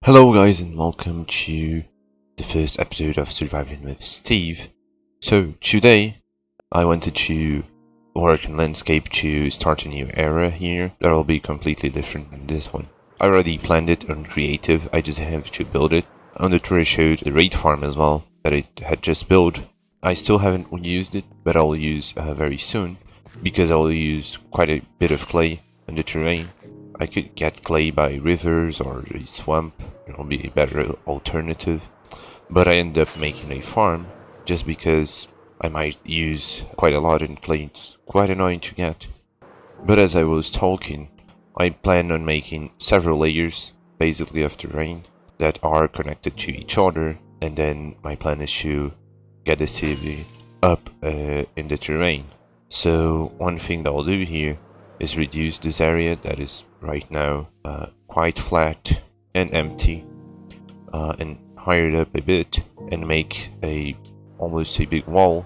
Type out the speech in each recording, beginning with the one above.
Hello guys and welcome to the first episode of Surviving with Steve. So today I wanted to work in landscape to start a new era here that will be completely different than this one. I already planned it on creative, I just have to build it. On the tour I showed the raid farm as well that it had just built. I still haven't used it, but I'll use very soon because I'll use quite a bit of clay on the terrain. I could get clay by rivers or a swamp, it'll be a better alternative. But I end up making a farm just because I might use quite a lot in clay. It's quite annoying to get. But as I was talking, I plan on making several layers, basically of terrain, that are connected to each other, and then my plan is to get the city up in the terrain. So one thing that I'll do here is reduce this area that is right now quite flat and empty, and higher it up a bit and make almost a big wall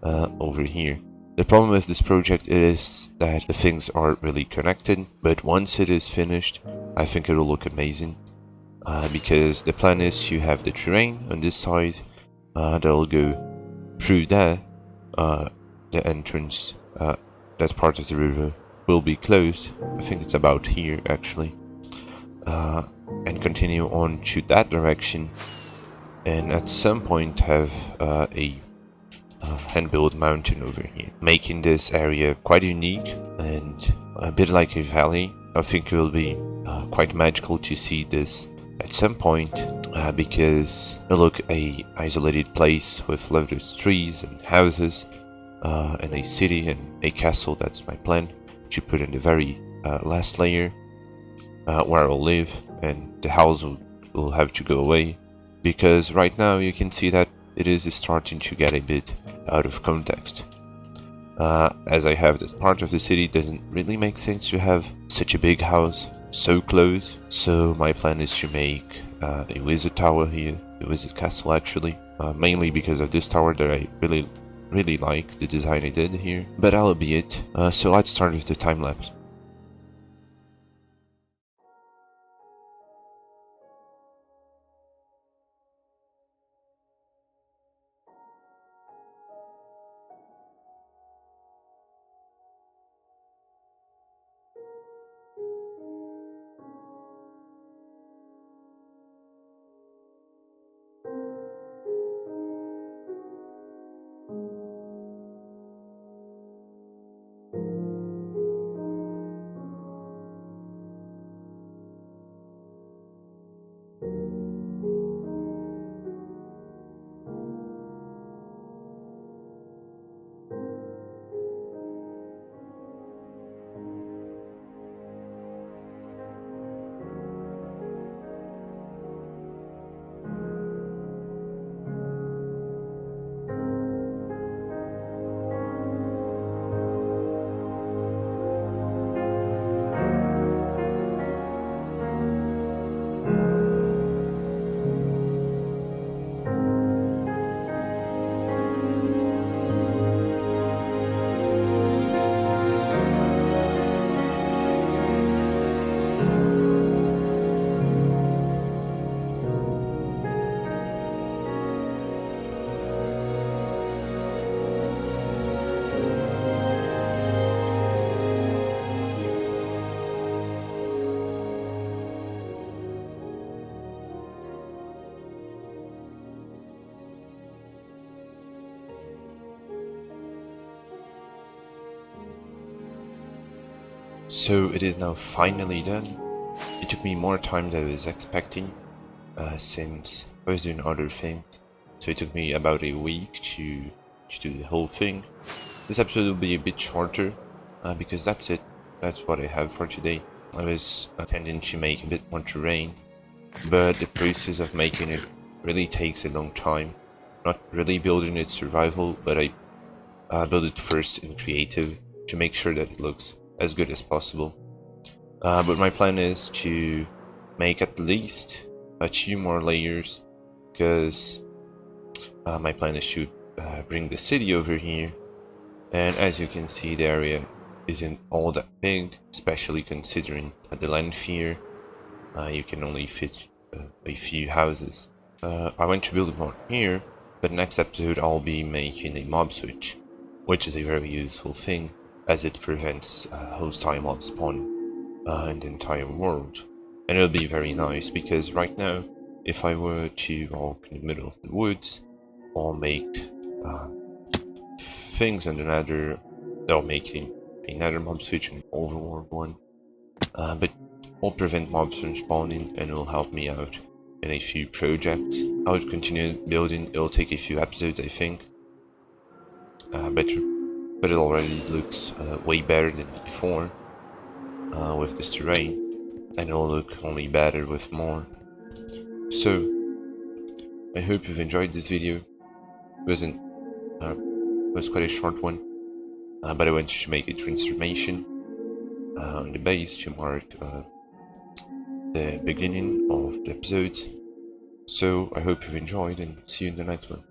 over here. The problem with this project is that the things aren't really connected, but once it is finished, I think it will look amazing. Because the plan is to have the terrain on this side that will go through there. The entrance, that part of the river, will be closed. I think it's about here actually. And continue on to that direction, and at some point have a hand-built mountain over here, making this area quite unique and a bit like a valley. I think it will be quite magical to see this at some point, because it look a isolated place with loads of trees and houses, and a city and a castle. That's my plan to put in the very last layer, where I'll live, and the house will have to go away, because right now you can see that it is starting to get a bit out of context. As I have this part of the city, doesn't really make sense to have such a big house so close, so my plan is to make a wizard tower here, a wizard castle actually, mainly because of this tower that I really like the design I did here, but that'll be it. So let's start with the time lapse. So it is now finally done. It took me more time than I was expecting, since I was doing other things. So it took me about a week to do the whole thing. This episode will be a bit shorter, because that's it. That's what I have for today. I was intending to make a bit more terrain, but the process of making it really takes a long time. Not really building its survival, but I build it first in creative to make sure that it looks as good as possible. But my plan is to make at least a few more layers, because my plan is to bring the city over here, and as you can see, the area isn't all that big, especially considering the land here. You can only fit a few houses. I want to build one here, but next episode I'll be making a mob switch, which is a very useful thing as it prevents hostile mob spawn in the entire world. And it'll be very nice because right now, if I were to walk in the middle of the woods or make uh, things in the nether, they'll make a nether mob switch and overworld one. But will prevent mobs from spawning and will help me out in a few projects. I would continue building. It'll take a few episodes, I think, but it already looks way better than before with this terrain, and it'll look only better with more. So I hope you've enjoyed this video. It was quite a short one, but I wanted to make a transformation on the base to mark the beginning of the episodes. So I hope you've enjoyed and see you in the next one.